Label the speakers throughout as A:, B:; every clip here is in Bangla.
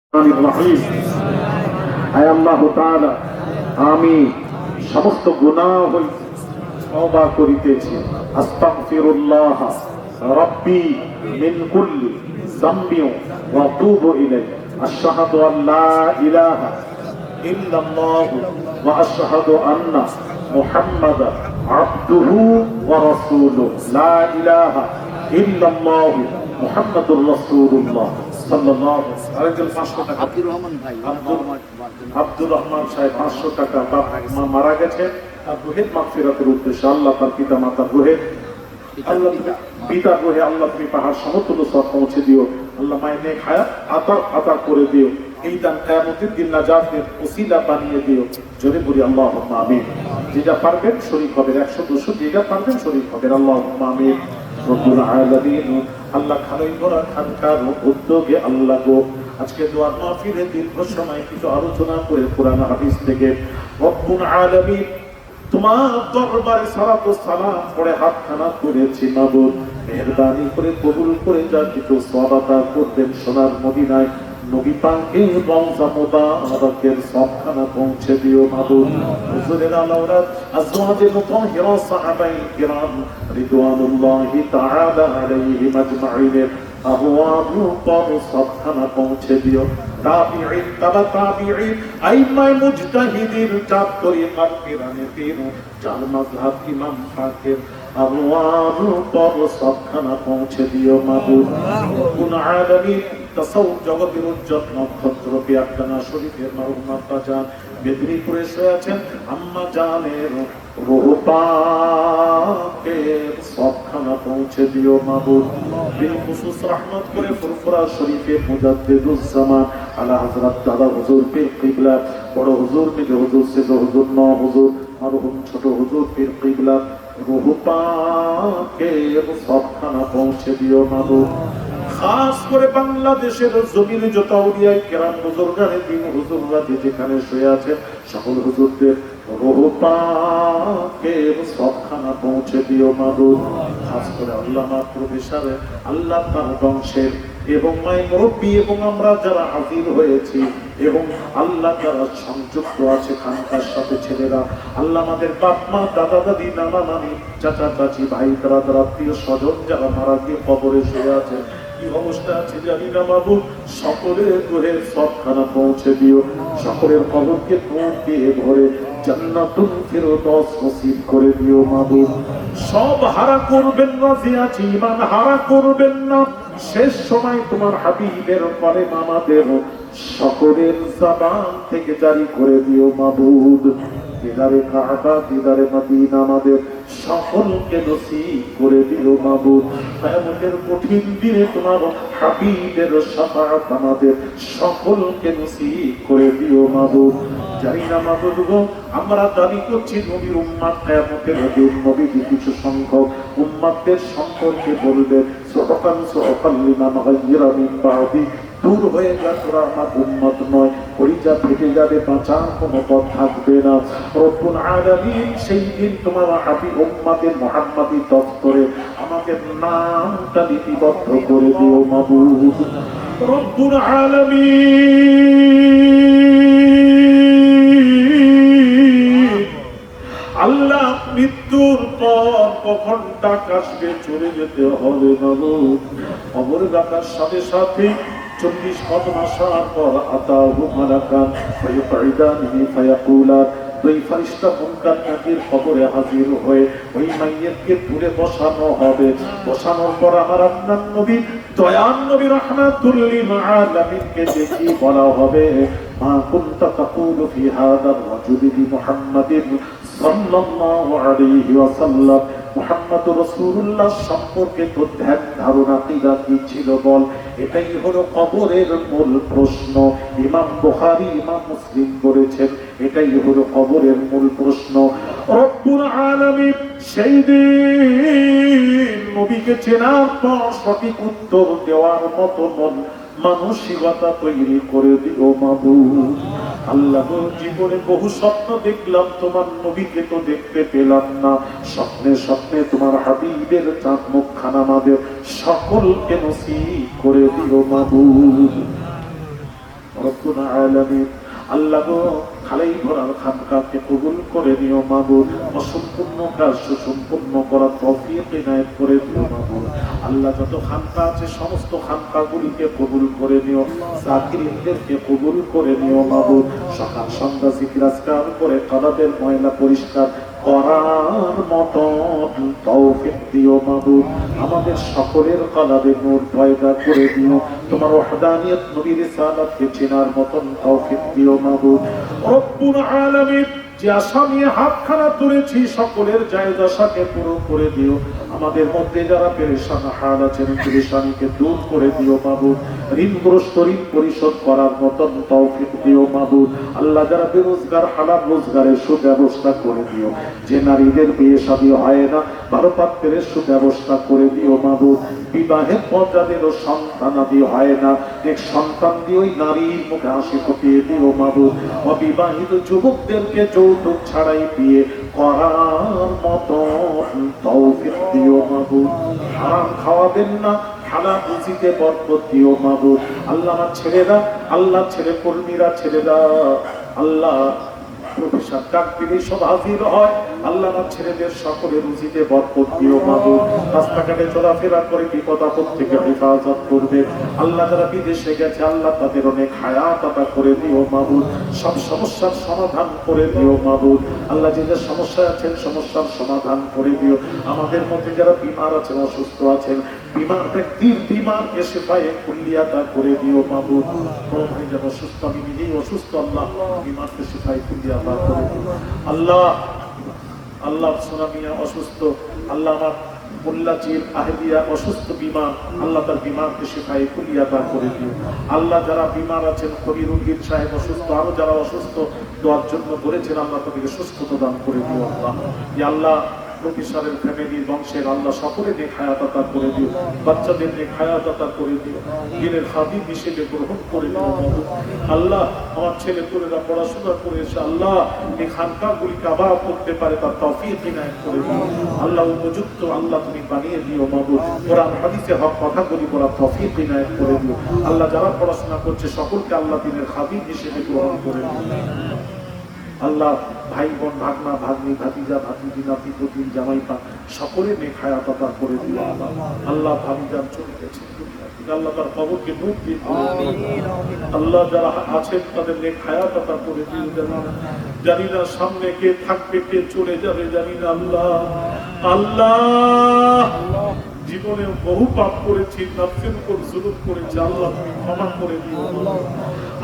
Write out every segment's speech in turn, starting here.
A: আমি সমস্ত গুনাহ হইতে তওবা করিতেছি। আস্তাগফিরুল্লাহ রাব্বি মিন কুল্লি যামবি ওয়া আতুবু ইলাইহি। আশহাদু আন লা ইলাহা ইল্লাল্লাহু ওয়া আশহাদু আন্না মুহাম্মাদান আবদুহু ওয়া রাসূলুহু। লা ইলাহা ইল্লাল্লাহু মুহাম্মাদুর রাসূলুল্লাহ সাল্লাল্লাহু আলাইহি ওয়াসাল্লাম। আব্দুর রহমান সাহেব 500 টাকা মা মারা গেছে, তার রুহের মাগফিরাতের উদ্দেশ্যে আল্লাহ তার পিতা মাতার রুহে, আল্লাহ পিতার রুহে আল্লাহ তুমি পাহাড় সমতুল্য সব পৌঁছে দিও। আল্লাহ মায়ের নেক হায়াত আতা করে দিও। এই দান কিয়ামতের দিন নাজাতের ওসিলা বানিয়ে দিও। জোরে বলি আল্লাহুম্মা আমিন। যেটা পারবেন শরীক হবেন, 100-200 যেটা পারবেন শরীক হবেন। আল্লাহুম্মা আমিন। রব্বুল আলামিন আল্লাহ খানাই করা খানকার উদ্যোগে আল্লাহ গো আজকে দোয়ার মাহফিলে দীর্ঘ সময় কিছু আলোচনা করে কোরআন হাদিস থেকে রব্বুল আলামিন তোমার দরবারে সালাত ও সালাম পড়ে হাতখানা করেছি মাবুদ, মেহেরবানি করে কবুল করে যা কিছু সওয়াব করবেন সোনার মদিনায় নবী পাকের রওজা মুবারকের সবখানা পৌঁছে দিও মাবুদ। হুজুরের আলাওরাত আজওয়াজে মুতাহহিরা সাহাবায়ে কিরাম রিদওয়ানুল্লাহি তাআলা আলাইহিম আজমাইন আবওয়াবু পর সবখানা পৌঁছে দিও। তাবিঈন তাবা তাবিঈন আইম্মায়ে মুজতাহিদিন চাঁদ তরিকার কিরামেতিন চার মাযহাব ইমাম ফাকির আবওয়াবু পর সবখানা পৌঁছে দিও মাবুদ। রব্বুল আলামিন তাসাউফ জগতের উজ্জ্বল নক্ষত্র পিয়ারখানা শরীফের মরহুমা জান মেদিনীপুরে শুয়ে আছেন আম্মা জানের রূহ পাকের সবখানা পৌঁছে দিও মাবুদ। বিল খুসুস রহমত করে ফুরফুরা শরীফে মুজাদ্দিদুজ্জামান আলা হযরত দাদা হুজুর পীর কিবলা বড় হুজুর মেজো হুজুর সেজো হুজুর ন হুজুর মরহুম ছোট হুজুর পীর কিবলা রূহ পাকের সবখানা পৌঁছে দিও মাবুদ। খাস করে বাংলাদেশের জমির যত আউলিয়ায়ে কেরাম বুজুর্গানে দিন হুজুররা যেখানে শুয়ে আছেন সকল হুজুরদের রূহ পাকের সবখানা পৌঁছে দিও মাবুদ। খাস করে আল্লামা প্রফেসর আল্লাহ তার বংশের এবং মাই মুরব্বী এবং আমরা যারা হাজির হয়েছি এবং আল্লাহ যারা সংযুক্ত আছে খানকার সাথে ছেলেরা, আল্লাহ আমাদের বাপ মা দাদা দাদি নানা নানি চাচা চাচি ভাই দাদা আত্মীয় স্বজন যারা মারা গিয়ে কবরে শুয়ে আছে কি অবস্থা আছে জানি না মাবুদ, সকলের রুহের সবখানা পৌঁছে দিও। সকলের কবরকে নূর দিয়ে ভরে জান্নাতুল ফিরদাউস নসিব করে দিও মাবুদ। সব হারা করবেন না, যে আছে ঈমান হারা করবেন না। শেষ সময় তোমার হাবিবের পরে আমাদের সকলের জবান থেকে জারি করে দিও মাবুদ। দিদারে কাবা দিদারে মদিনা আমাদের সকলকে নসিব করে দিও মাবুদ। কিয়ামতের কঠিন দিনে তোমার হাবিবের শাফাআত আমাদের সকলকে নসিব করে দিও মাবুদ। জানি না মাবুদ গো, আমরা দাবি করছি নবীর উম্মত, কিয়ামতের দিন নবীর কিছু সংখ্যক উম্মতদের সম্পর্কে বলবে সুবহান লিমান গায়রা মিন বাদি, দূর হয়ে যা তোরা আমার উম্মত নয়, কলিজা ফেটে যাবে, বাঁচার কোনো পথ থাকবে না। রব্বুল আলামিন সেই দিন তোমার হাবিব উম্মতের মুহাম্মাদি দপ্তরে আমাদের নামটা লিপিবদ্ধ করে দিও মাবুদ। রব্বুল আলামিন আল্লাহ মৃত্যুর পর কখন ডাক আসবে চলে যেতে হবে মাবুদ। কবর ডাকার সাথে সাথে 40 কদম আসার পর আতাহু মালাকান ফায়াকুদানি ফায়াকুলা, দুই ফেরেশতা মুনকার নাকির কবরে হাজির হয়ে ওই মাইয়িতকে তুলে বসানো হবে। বসানোর পর আমার আপনার নবী দয়ার নবী রাহমাতুল লিল আলামিনকে দেখি বলা হবে মা কুনতা তাকুলু ফি হাদা রাজুলি মুহাম্মাদিন সাল্লাল্লাহু আলাইহি ওয়াসাল্লাম, মুহাম্মদুর রাসূলুল্লাহ সম্পর্কে তো ধ্যান ধারণা কি ছিল বল। এটাই হলো কবরের মূল প্রশ্ন। ইমাম বুখারী ইমাম মুসলিম বলেছেন এটাই হলো কবরের মূল প্রশ্ন। রব্বুল আলামিন সেই দিন নবীকে চেনার পর সঠিক উত্তর দেওয়ার মতো মানসিকতা তৈরি করে দিও মাবুদ। আল্লাহ জীবনে বহু স্বপ্ন দেখলাম, তোমার নবীকে তো দেখতে পেলাম না। স্বপ্নে স্বপ্নে তোমার হাবিবের চাঁদ মুখখানা আমাদের সকলকে নসিব করে দিও মাবুদ। রব্বুল আলামিন। আল্লাহ গো, খালাই ভরার খানকাকে কবুল করে নিও মাবুদ। অসম্পূর্ণ কাজ সুসম্পূর্ণ করার তৌফিক ইনায়েত করে দিও মাবুদ। আল্লাহ যত খানকা আছে সমস্ত খানকাগুলিকে কবুল করে নিও, জাকিরিনদেরকে কবুল করে নিও মাবুদ। সকাল সন্ধ্যা জিকির আজকার করে কলবের ময়লা পরিষ্কার করার মতো তৌফিক দিও মাবুদ। আমাদের সকলের কলবে নূর পয়দা করে দিও। তোমার ওয়াহদানিয়ত নবী রিসালাতকে চেনার মতন তৌফিক দিও মাবুদ। রব্বুল আলামিন, যে আশা নিয়ে হাতখানা তুলেছি সকলের জায়েজ আশাকে পুরো করে দিও। আমাদের মধ্যে যারা পেরেশান হাল আছেন পেরেশানিকে দূর করে দিও মাবুদ। ঋণগ্রস্ত ঋণ পরিশোধ করার মতন তৌফিক দিও মাবুদ। আল্লাহ যারা বেরোজগার হালাল রোজগারের সুব্যবস্থা করে দিও। যে নারীদের বিয়ে শাদী হয় না, ভালো পাত্রের সুব্যবস্থা করে দিও মাবুদ। বিবাহের পর যাদেরও সন্তানাদি হয় না, এক সন্তান দিয়ে ওই নারীর মুখে হাসি ফুটিয়ে দিও মাবুদ। অবিবাহিত যুবকদেরকে যৌতুক ছাড়াই বিয়ে করার মতো তৌফিক দিও মাবুদ। হারাম খাওয়াবেন না, হালাল রুজিতে বরকত দিও মাবুদ। আল্লাহ আমার ছেলেরা, আল্লাহ ছেলে কর্মীরা, ছেলেরা আল্লাহ প্রফেসর ডাক দিলে সব হাজির হয়। আল্লাহ আমার ছেলেদের সকলের রুজিতে বরকত দিও মাবুদ। রাস্তাঘাটে চলাফেরা করে বিপদ আপদ থেকে হেফাজত করবে। আল্লাহ যারা বিদেশে গেছে আল্লাহ তাদের অনেক হায়াত আতা করে দিও মাবুদ। সব সমস্যার সমাধান করে দিও মাবুদ। আল্লাহ যাদের সমস্যা আছেন সমস্যার সমাধান করে দিও। আমাদের মধ্যে যারা বিমার আছেন, অসুস্থ আছেন, বিমার ব্যক্তির বিমারকে শেফায়ে কুল্লিয়াতা করে দিও মাবুদ। কোন ভাই যেন অসুস্থ, আমি নিজেই অসুস্থ, আল্লাহ বিমারকে শেফায়ে কুল্লিয়াতা করে দিও। আল্লাহ আল্লাহ সোনামিয়া অসুস্থ, আল্লাহ আমার মোল্লাজির আহলিয়া অসুস্থ বিমার, আল্লাহ তার বিমারকে শেফায়ে কুল্লিয়াতা করে দিও। আল্লাহ যারা বিমার আছেন, কবিরুদ্দিন সাহেব অসুস্থ, আরো যারা অসুস্থ দোয়ার জন্য বলেছেন, আল্লাহ তাদেরকে সুস্থতা দান করে দিও। আল্লাহ আল্লাহ প্রফেসরের ফ্যামিলির বংশের আল্লাহ সকলে নেক হায়াত আতা করে দিও। বাচ্চাদের নেক হায়াত আতা করে দিও। দিনের খাদিম হিসেবে গ্রহণ করে দিও মাবুদ। আল্লাহ আমার ছেলে পুলেরা পড়াশোনা করে এসে আল্লাহ এই খানকাগুলিকে আবার করতে পারে তার তৌফিক ইনায়েত করে দিও। আল্লাহ উপযুক্ত আল্লাহ তুমি বানিয়ে দিও মাবুদ। কোরআন হাদিসের হক কথাগুলি বলার তৌফিক ইনায়েত করে দিও। আল্লাহ যারা পড়াশোনা করছে সকলকে আল্লাহ দিনের খাদিম হিসেবে গ্রহণ করে দিও। আল্লাহ ভাই বোন, ভাগনা ভাগ্নি, ভাতিজা ভাতিজি, নাতি পুতিন, জামাইপা সকলে নেক হায়াত আতা করে দিও। আল্লাহ ভাবিজান চলে গেছে, আল্লাহ তার কবরকে নূর দিয়ে আল্লাহ যারা আছেন তাদের নেক হায়াত আতা করে দিও। জানি না সামনে কে থাকবে, কে চলে যাবে জানি না। আল্লাহ আল্লাহ জীবনে বহু পাপ করেছি, নফসের উপর জুলুম করেছি, আল্লাহ তুমি ক্ষমা করে দিও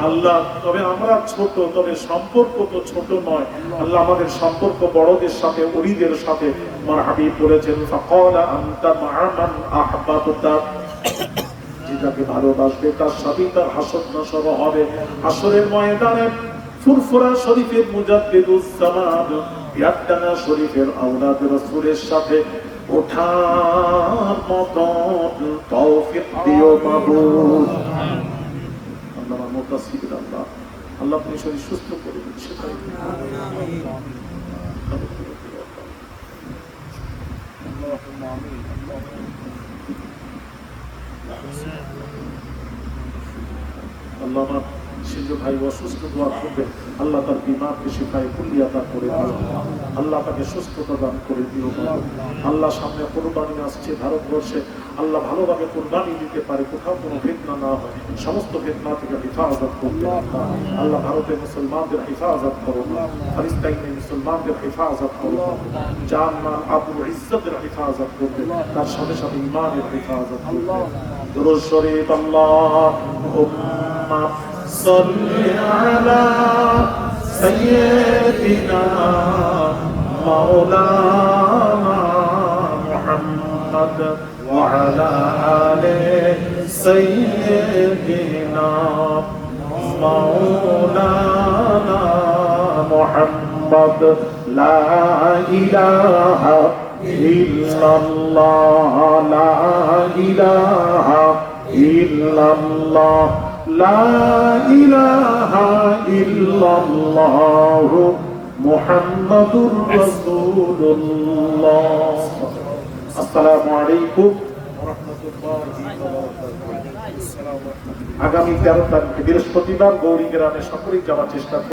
A: আল্লাহ। তবে আমরা ছোট, তবে সম্পর্ক তো ছোট নয় আল্লাহ। আমাদের সম্পর্ক বড়দের সাথে, ওলিদের সাথে। আমার হাবিব বলেছেন, ফাকালা আনতা মা'a মান আহবাবতা, যাকে ভালোবাসবে তার সাথেই তার হাসর নাসর হবে। হাসরের ময়দানে ফুরফুরা শরীফের মুজাদ্দিদুস জামান, ইয়াদদানা শরীফের আওলাদ রাসূলের সাথে ওঠার মতো তৌফিক দিও মাবুদ। আল্লাহ মুতাসির আল্লাহ, আল্লাহ আপনি শরীর সুস্থ করে দিন, সেটাই আল্লাহ আমার সিন্ধু ভাই অসুস্থ, দোয়া করবেন আল্লাহ তার বিমারকে শেফায়ে কুল্লিয়াতা করে দিও। আল্লাহ তাকে সুস্থতা দান করে দিও। আল্লাহ সামনে কুরবানি আসছে ভারতবর্ষে, আল্লাহ ভালোভাবে কুরবানি দিতে পারে, কোথাও কোনো ফিতনা না হয়, সমস্ত ফিতনা থেকে হেফাজত করবে আল্লাহ। ভারতের মুসলমানদের হেফাজত করো, ফিলিস্তিনের মুসলমানদের হেফাজত করো, জান মাল আবুল ইজ্জতের হেফাজত করবে, তার সাথে সাথে ইমানের হেফাজত করবে। দুরূদ শরীফ আল্লাহুম্মা সাল্লি আলা সাইয়্যিদিনা মাওলানা মুহাম্মদ ওয়া আলা আলি সাইয়্যিদিনা মাওলানা মুহাম্মদ। লা ইলাহা ইল্লাল্লাহ, লা ইলাহা ইল্লাল্লাহ, লা ইলাহা ইল্লাল্লাহ মুহাম্মাদুর রাসূলুল্লাহ। আসসালামু আলাইকুম ওয়া রাহমাতুল্লাহি ওয়া বারাকাতুহু। আগামী 13 তারিখ বৃহস্পতিবার গৌরী গ্রামে সকলেই যাওয়ার চেষ্টা